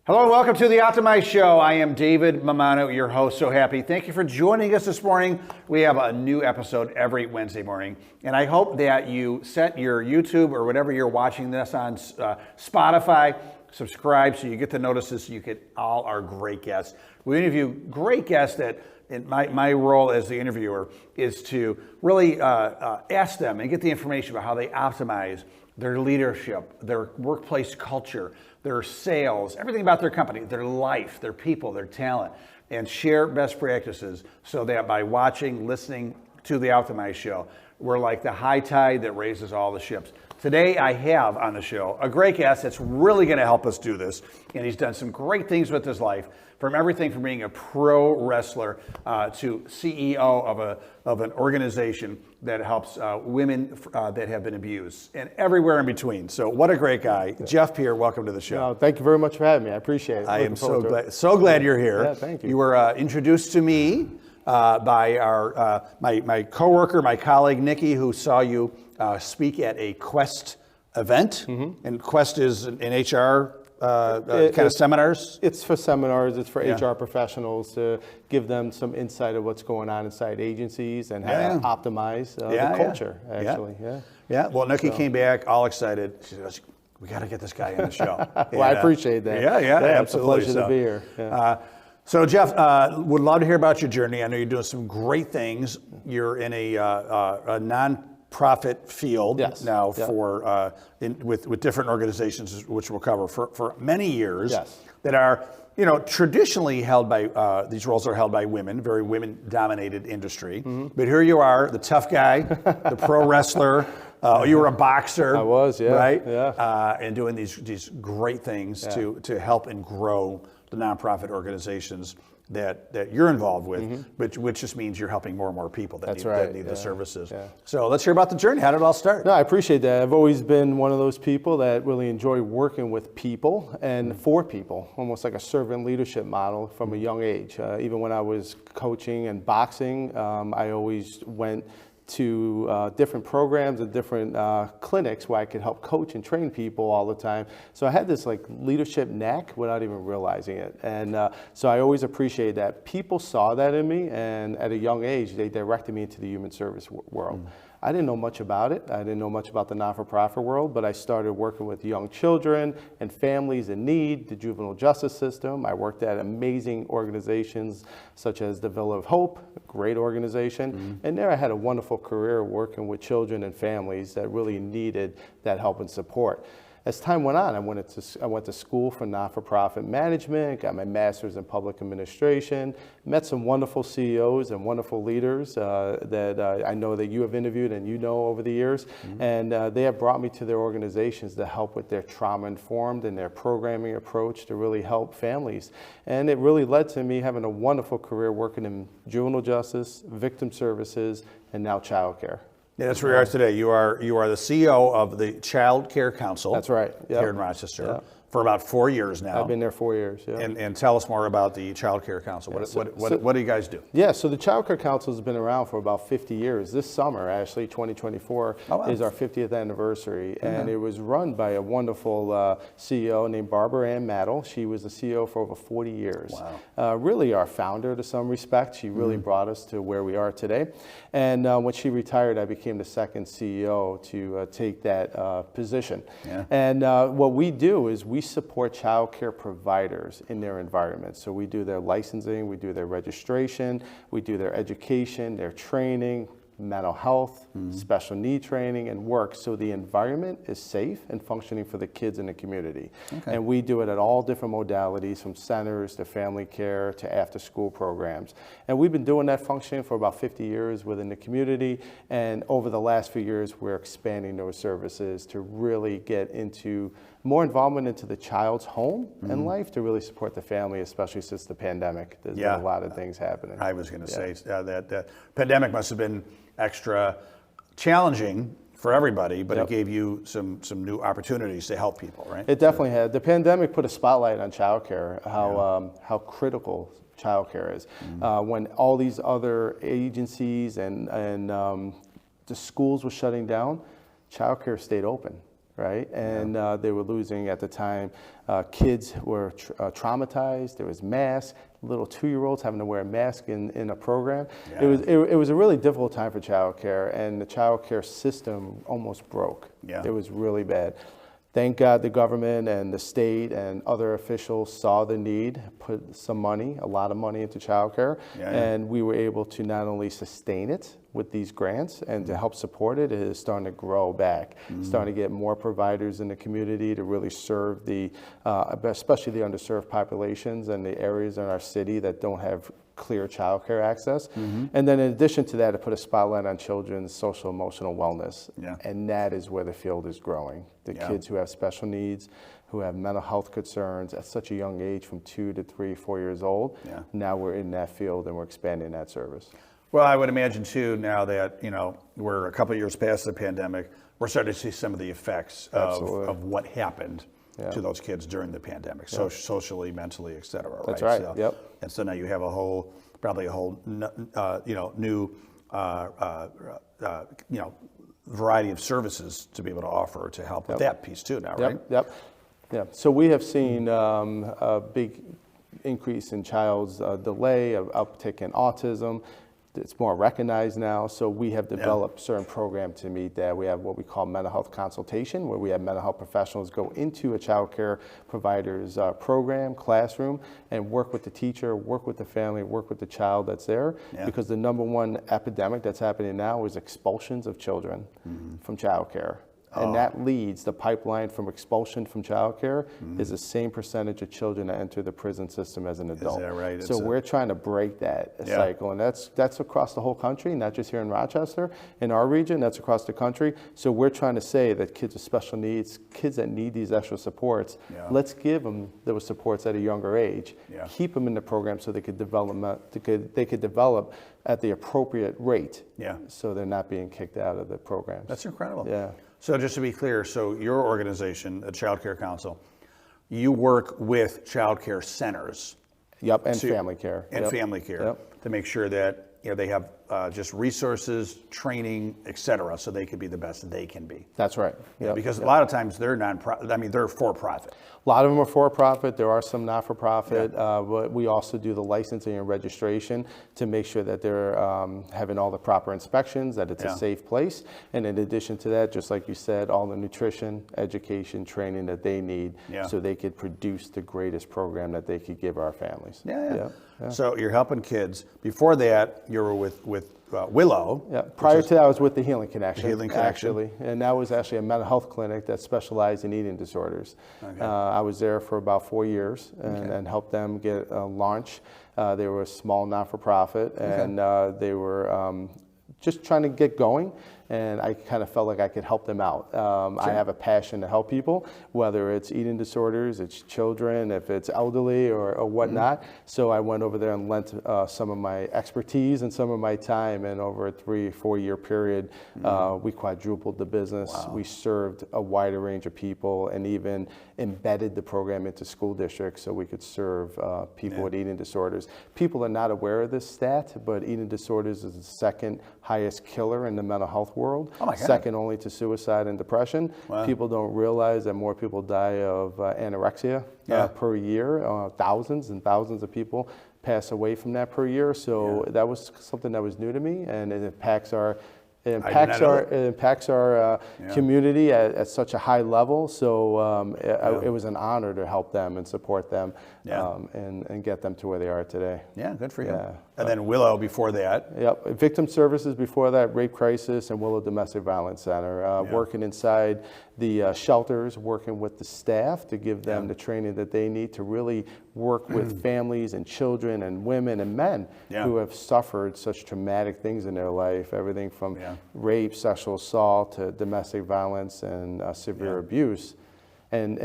Hello and welcome to the Optimize Show. I am David Mamano, your host. So happy. Thank you for joining us this morning. We have a new episode every Wednesday morning. And I hope that you set your YouTube or whatever you're watching this on, Spotify, subscribe so you get the notices so you get all our great guests. We interview great guests that my role as the interviewer is to really ask them and get the information about how they optimize their leadership, their workplace culture, their sales, everything about their company, their life, their people, their talent, and share best practices so that by watching, listening to the Optimize Show, we're like the high tide that raises all the ships. Today I have on the show a great guest that's really going to help us do this, and he's done some great things with his life, from everything from being a pro wrestler to CEO of an organization that helps women that have been abused, and everywhere in between. So what a great guy. Jeff Pier, welcome to the show. No, thank you very much for having me. I appreciate it. I am so glad you're here. Yeah, thank you. You were introduced to me by my coworker, my colleague Nikki, who saw you speak at a Quest event. Mm-hmm. And Quest is an HR kind of seminars? It's for seminars, it's for HR professionals to give them some insight of what's going on inside agencies and how to optimize the culture, actually. Yeah, well, Nikki came back all excited. She goes, we got to get this guy in the show. Well, I appreciate that. Yeah, absolutely. It's a pleasure to be here. Yeah. So Jeff, would love to hear about your journey. I know you're doing some great things. You're in a non-profit field now for with different organizations, which we'll cover for many years. That are traditionally held by these roles are held by women, very women-dominated industry. Mm-hmm. But here you are, the tough guy, the pro wrestler. You were a boxer. I was, right? Yeah. And doing these great things to help and grow the nonprofit organizations that you're involved with, mm-hmm. which just means you're helping more and more people that need the services. Yeah. So let's hear about the journey. How did it all start? No, I appreciate that. I've always been one of those people that really enjoy working with people and for people, almost like a servant leadership model from a young age. Even when I was coaching and boxing, I always went to different programs and different clinics where I could help coach and train people all the time. So I had this like leadership knack without even realizing it. And so I always appreciate that. People saw that in me, and at a young age, they directed me into the human service world. I didn't know much about it. I didn't know much about the not-for-profit world, but I started working with young children and families in need, the juvenile justice system. I worked at amazing organizations such as the Villa of Hope, a great organization. Mm-hmm. And there I had a wonderful career working with children and families that really needed that help and support. As time went on, I went to school for not-for-profit management, got my master's in public administration, met some wonderful CEOs and wonderful leaders that I know that you have interviewed and over the years. Mm-hmm. And they have brought me to their organizations to help with their trauma-informed and their programming approach to really help families. And it really led to me having a wonderful career working in juvenile justice, victim services, and now childcare. Yeah, that's where you are today. You are the CEO of the Child Care Council. That's right. Here in Rochester for about 4 years now. I've been there 4 years. Yeah. And tell us more about the Child Care Council. What do you guys do? Yeah, so the Child Care Council has been around for about 50 years. This summer, actually, 2024, is our 50th anniversary. Mm-hmm. And it was run by a wonderful CEO named Barbara Ann Maddle. She was the CEO for over 40 years. Wow. Really our founder to some respect. She really brought us to where we are today. And when she retired, I became the second CEO to take that position. Yeah. And what we do is we support child care providers in their environment. So we do their licensing, we do their registration, we do their education, their training, mental health, special need training, and work, so the environment is safe and functioning for the kids in the community. Okay. And we do it at all different modalities, from centers to family care to after-school programs. And we've been doing that function for about 50 years within the community, and over the last few years, we're expanding those services to really get into more involvement into the child's home and life to really support the family, especially since the pandemic. There's been a lot of things happening. I was going to say that pandemic must have been extra challenging for everybody, but it gave you some new opportunities to help people, right? It definitely had. The pandemic put a spotlight on childcare, how critical childcare is. When all these other agencies and the schools were shutting down, childcare stayed open. right? And they were losing at the time. Kids were traumatized. There was masks. Little 2-year-olds having to wear a mask in a program. Yeah. It was a really difficult time for childcare, and the childcare system almost broke. Yeah. It was really bad. Thank God the government and the state and other officials saw the need, put some money, a lot of money into childcare, and we were able to not only sustain it with these grants and to help support it, it is starting to grow back, starting to get more providers in the community to really serve the, especially the underserved populations and the areas in our city that don't have clear childcare access. And then in addition to that, to put a spotlight on children's social emotional wellness. And that is where the field is growing. The kids who have special needs, who have mental health concerns at such a young age, from 2 to 3, 4 years old. Now we're in that field and we're expanding that service. Well, I would imagine too, now that, we're a couple of years past the pandemic, we're starting to see some of the effects of what happened to those kids during the pandemic, socially, mentally, et cetera. That's right. So, and so now you have probably a whole, new, variety of services to be able to offer to help with that piece too now, right? Yeah. So we have seen a big increase in child's delay, of uptick in autism. It's more recognized now, so we have developed certain programs to meet that. We have what we call mental health consultation, where we have mental health professionals go into a child care provider's program, classroom, and work with the teacher, work with the family, work with the child that's there. Because the number one epidemic that's happening now is expulsions of children from child care. And that leads, the pipeline from expulsion from childcare is the same percentage of children that enter the prison system as an adult. Is that right? So we're trying to break that cycle, and that's across the whole country, not just here in Rochester. In our region, that's across the country. So we're trying to say that kids with special needs, kids that need these extra supports, let's give them those supports at a younger age. Keep them in the program so they could develop. They could develop at the appropriate rate. So they're not being kicked out of the program. That's incredible. Yeah. So just to be clear, so your organization, the Child Care Council, you work with child care centers. And family care. And family care to make sure that they have just resources, training, et cetera, so they can be the best they can be. That's right. Because a lot of times they're they're for-profit. A lot of them are for-profit. There are some not-for-profit, but we also do the licensing and registration to make sure that they're having all the proper inspections, that it's a safe place. And in addition to that, just like you said, all the nutrition, education, training that they need so they could produce the greatest program that they could give our families. So you're helping kids. Before that, you were with Willow. Prior to that, I was with the Healing Connection, actually. And that was actually a mental health clinic that specialized in eating disorders. I was there for about 4 years and helped them get a launch. They were a small not-for-profit, and they were just trying to get going. And I kind of felt like I could help them out. I have a passion to help people, whether it's eating disorders, it's children, if it's elderly or whatnot. So I went over there and lent some of my expertise and some of my time, and over a 3-4 year period, we quadrupled the business. We served a wider range of people and even embedded the program into school districts so we could serve people with eating disorders. People are not aware of this stat, but eating disorders is the second highest killer in the mental health world, second only to suicide and depression. People don't realize that more people die of anorexia per year. Thousands and thousands of people pass away from that per year. So that was something that was new to me, and it impacts our community at such a high level. So it was an honor to help them and support them and get them to where they are today. Yeah, good for you. And then Willow before that. Victim services before that, Rape Crisis and Willow Domestic Violence Center. Working inside the shelters, working with the staff to give them the training that they need to really work with families and children and women and men who have suffered such traumatic things in their life, everything from rape, sexual assault to domestic violence and severe abuse. And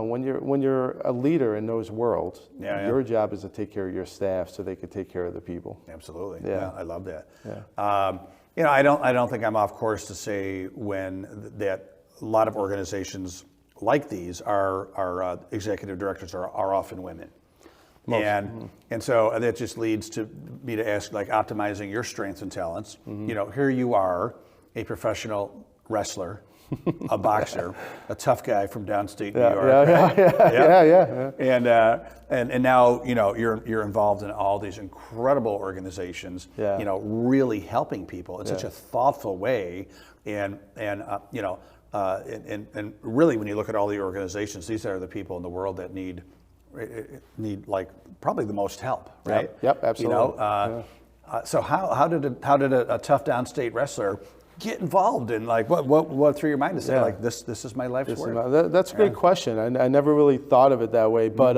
when you're a leader in those worlds, your job is to take care of your staff so they can take care of the people. Absolutely. Yeah, I love that. I don't think I'm off course to say that a lot of organizations like these are executive directors are often women. And so that just leads to me to ask, like, optimizing your strengths and talents. Here you are, a professional wrestler, a boxer, a tough guy from downstate New Yeah, York. yeah. And now you're involved in all these incredible organizations. Yeah. Really helping people in such a thoughtful way, and really when you look at all the organizations, these are the people in the world that need like probably the most help, right? Yep, absolutely. So how did a tough downstate wrestler get involved in, like, what through your mind to say, like, this is my life's work? That's a great question. I never really thought of it that way, but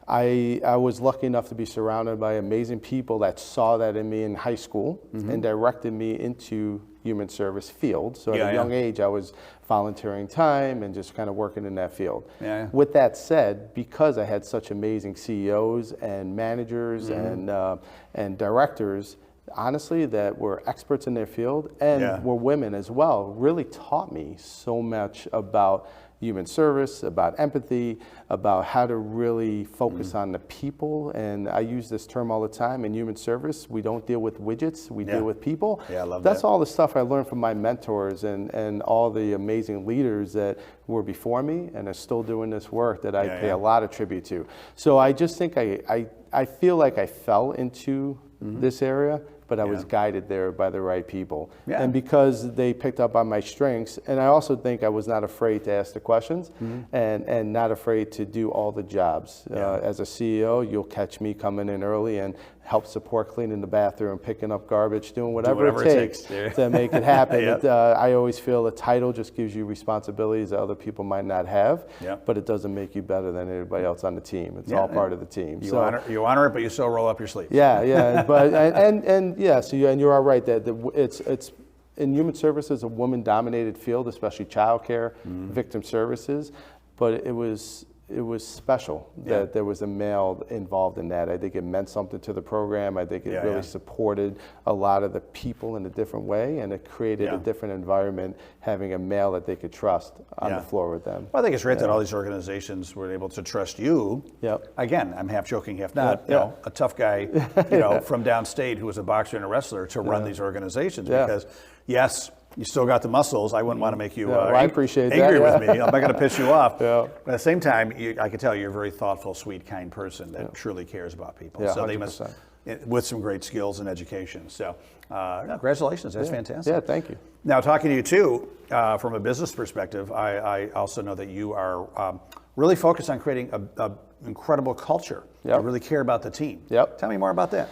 I was lucky enough to be surrounded by amazing people that saw that in me in high school and directed me into human service field. So at a young age, I was volunteering time and just kind of working in that field. With that said, because I had such amazing CEOs and managers and directors, honestly, that were experts in their field and were women as well, really taught me so much about human service, about empathy, about how to really focus on the people. And I use this term all the time in human service. We don't deal with widgets, we deal with people. Yeah, I love That's that. all the stuff I learned from my mentors and all the amazing leaders that were before me and are still doing this work that I pay a lot of tribute to. So I just think I feel like I fell into this area, but I was guided there by the right people. And because they picked up on my strengths, and I also think I was not afraid to ask the questions and not afraid to do all the jobs. As a CEO, you'll catch me coming in early and help support cleaning the bathroom, picking up garbage, doing whatever it takes to make it happen. I always feel a title just gives you responsibilities that other people might not have, but it doesn't make you better than anybody else on the team. It's all part of the team. You honor it, but you still roll up your sleeves. But and you're all right that it's in human services a woman-dominated field, especially childcare, victim services, but it was special that there was a male involved in that. I think it meant something to the program. I think it really supported a lot of the people in a different way, and it created a different environment having a male that they could trust on the floor with them. Well, I think it's great that all these organizations were able to trust you. Again, I'm half joking, half not. You know, a tough guy, from downstate who was a boxer and a wrestler to run these organizations because, yes, you still got the muscles. I wouldn't want to make you I appreciate angry that, with me. I'm not going to piss you off. But at the same time, I can tell you're a very thoughtful, sweet, kind person that truly cares about people. So 100%. they must, with some great skills and education. So congratulations. That's fantastic. Yeah, thank you. Now, talking to you too, from a business perspective, I also know that you are really focused on creating an incredible culture. You really care about the team. Tell me more about that.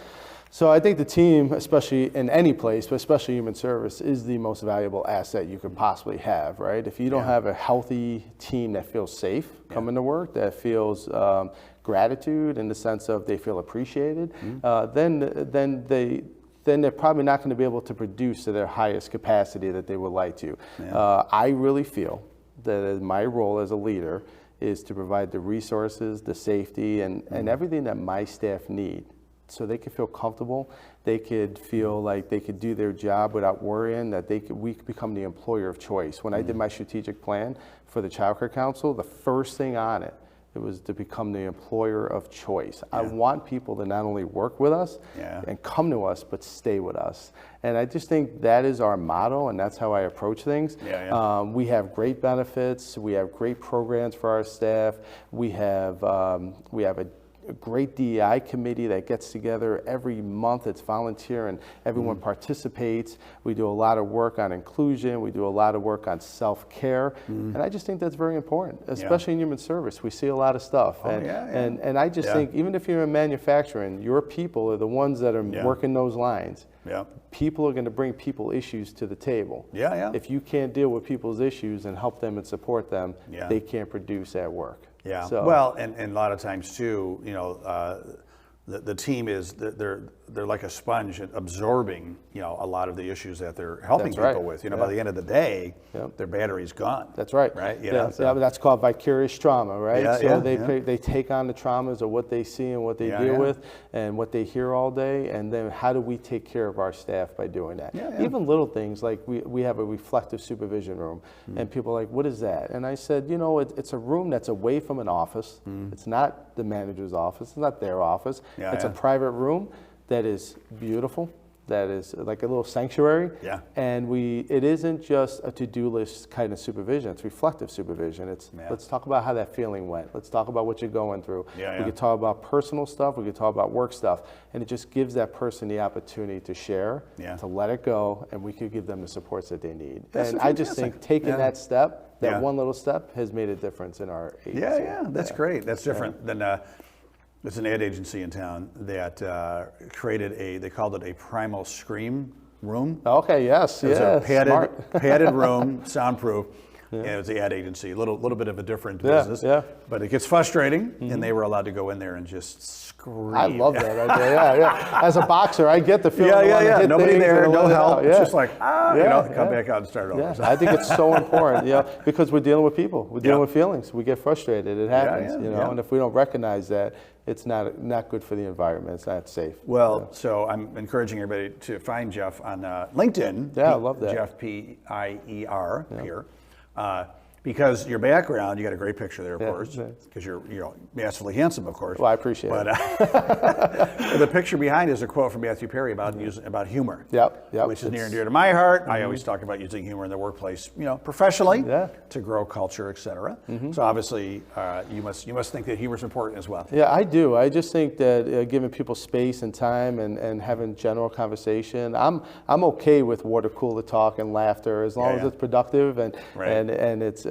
So I think the team, especially in any place, but especially human service, is the most valuable asset you could possibly have, right? If you don't have a healthy team that feels safe coming to work, that feels gratitude in the sense of they feel appreciated, then they're probably not going to be able to produce to their highest capacity that they would like to. I really feel that my role as a leader is to provide the resources, the safety, and everything that my staff need, so they could feel comfortable, they could feel like they could do their job without worrying that we could become the employer of choice. When I did my strategic plan for the Childcare Council, the first thing on it was to become the employer of choice. I want people to not only work with us and come to us, but stay with us. And I just think that is our motto, and that's how I approach things. We have great benefits, we have great programs for our staff, we have a great DEI committee that gets together every month. It's volunteer and everyone participates. We do a lot of work on inclusion. We do a lot of work on self-care. And I just think that's very important, especially in human service. We see a lot of stuff. And I just think even if you're in manufacturing, your people are the ones that are working those lines. People are going to bring people issues to the table. If you can't deal with people's issues and help them and support them, they can't produce at work. So. Well, and a lot of times too, the team is they're like a sponge at absorbing a lot of the issues that they're helping people with. By the end of the day, their battery's gone. That's right. Right. That's called vicarious trauma, right? So they take on the traumas of what they see and what they deal with and what they hear all day, and then how do we take care of our staff by doing that? Even little things like we have a reflective supervision room, and people are like, what is that? And I said, it's a room that's away from an office. It's not the manager's office. It's not their office. It's a private room that is beautiful, that is like a little sanctuary. Yeah. And it isn't just a to-do list kind of supervision, it's reflective supervision. It's let's talk about how that feeling went. Let's talk about what you're going through. We could talk about personal stuff, we could talk about work stuff, and it just gives that person the opportunity to share, to let it go, and we could give them the supports that they need. And I just think taking that step, that one little step, has made a difference in our agency. That's great. That's different than there's an ad agency in town that created they called it a primal scream room. Okay, yes, It was a padded room, soundproof. And it was the ad agency, a little bit of a different business. But it gets frustrating, and they were allowed to go in there and just scream. I love that idea. As a boxer, I get the feeling. Nobody there, no help. It's just like, come back out and start over. I think it's so important, because we're dealing with people. We're dealing with feelings. We get frustrated. It happens, and if we don't recognize that, it's not good for the environment. It's not safe. Well, so I'm encouraging everybody to find Jeff on LinkedIn. I love that. Jeff Pier. Pier. Because your background, you got a great picture there, of course, because you're massively handsome, of course. Well, I appreciate it. But the picture behind is a quote from Matthew Perry about humor, which is near and dear to my heart. I always talk about using humor in the workplace, professionally, to grow culture, etc. So obviously, you must think that humor is important as well. Yeah, I do. I just think that giving people space and time and having general conversation, I'm okay with water cooler talk and laughter as long as it's productive and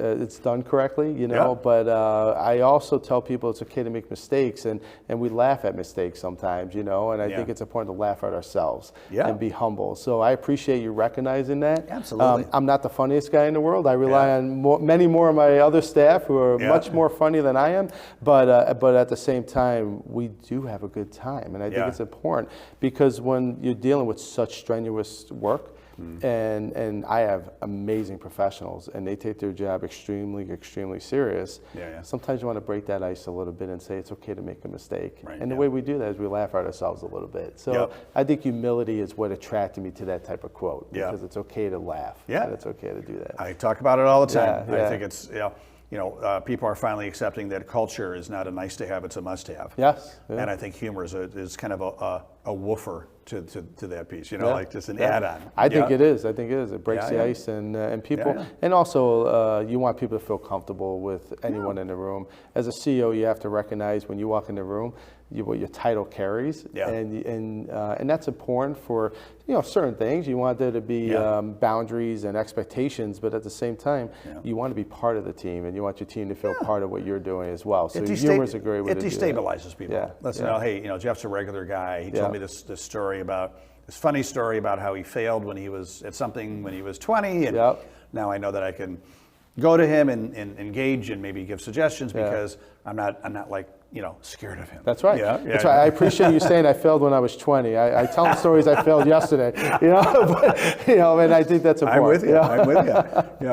it's done correctly, But I also tell people it's okay to make mistakes, and we laugh at mistakes sometimes, And I think it's important to laugh at ourselves and be humble. So I appreciate you recognizing that. Absolutely. I'm not the funniest guy in the world. I rely on many more of my other staff who are much more funny than I am. But at the same time, we do have a good time, and I think it's important because when you're dealing with such strenuous work. And I have amazing professionals, and they take their job extremely, extremely serious. Sometimes you want to break that ice a little bit and say it's okay to make a mistake. And the way we do that is we laugh at ourselves a little bit. So I think humility is what attracted me to that type of quote, because it's okay to laugh. And it's okay to do that. I talk about it all the time. I think it's people are finally accepting that culture is not a nice to have, it's a must have. And I think humor is kind of a woofer to that piece, like just an add-on. I think it is. It breaks the ice, and people, and also you want people to feel comfortable with anyone in the room. As a CEO, you have to recognize when you walk in the room, what your title carries, and that's important for certain things. You want there to be boundaries and expectations, but at the same time, you want to be part of the team, and you want your team to feel part of what you're doing as well. So humor is a great way to do that. It destabilizes people. Let's know, hey, Jeff's a regular guy. He told me this story about this funny story about how he failed when he was at something when he was 20, and now I know that I can go to him and engage and maybe give suggestions because I'm not like scared of him. That's right. That's right. I appreciate you saying I failed when I was 20. I tell the stories I failed yesterday. And I think that's important. I'm with you.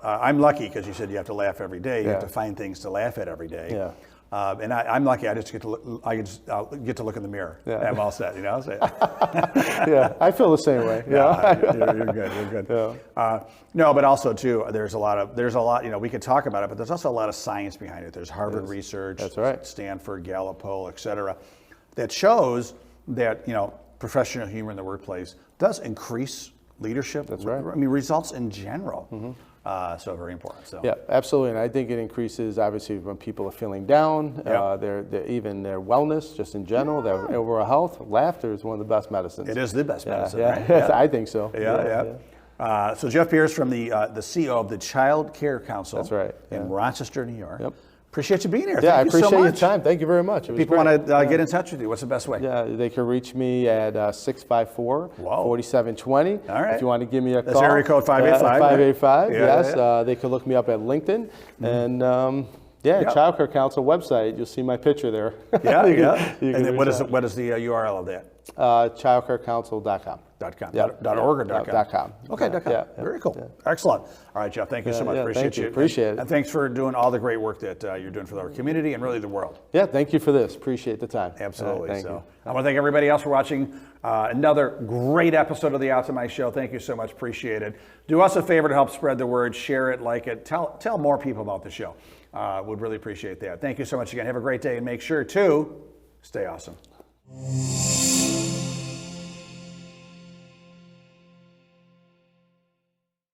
I'm lucky because you said you have to laugh every day. You have to find things to laugh at every day. And I'm lucky. I just get to look in the mirror. I'm all set. I feel the same way. You're good. No, but also too, there's a lot. We could talk about it, but there's also a lot of science behind it. There's Harvard research, that's right, Stanford, Gallup poll, et cetera, that shows that professional humor in the workplace does increase leadership. That's right. I mean, results in general. So very important. So. Yeah, absolutely, and I think it increases obviously when people are feeling down, even their wellness, just in general, their overall health. Laughter is one of the best medicines. It is the best medicine. Right? I think so. So Jeff Pier is from the CEO of the Childcare Council. That's right. In Rochester, New York. Appreciate you being here. I appreciate your time. Thank you very much. People want to get in touch with you. What's the best way? Yeah, they can reach me at 654-4720. All right. If you want to give me a call. That's area code 585. 585, yes. They can look me up at LinkedIn. And Childcare Council website. You'll see my picture there. And what is the URL of that? Childcarecouncil.com. .org or .com? Okay, .com. Very cool. Excellent. All right, Jeff, thank you so much. Appreciate you. Appreciate it. And thanks for doing all the great work that you're doing for our community and really the world. Yeah, thank you for this. Appreciate the time. Absolutely. Thank you. I want to thank everybody else for watching another great episode of the Out to My Show. Thank you so much. Appreciate it. Do us a favor to help spread the word. Share it, like it. Tell more people about the show. Would really appreciate that. Thank you so much again. Have a great day and make sure to stay awesome.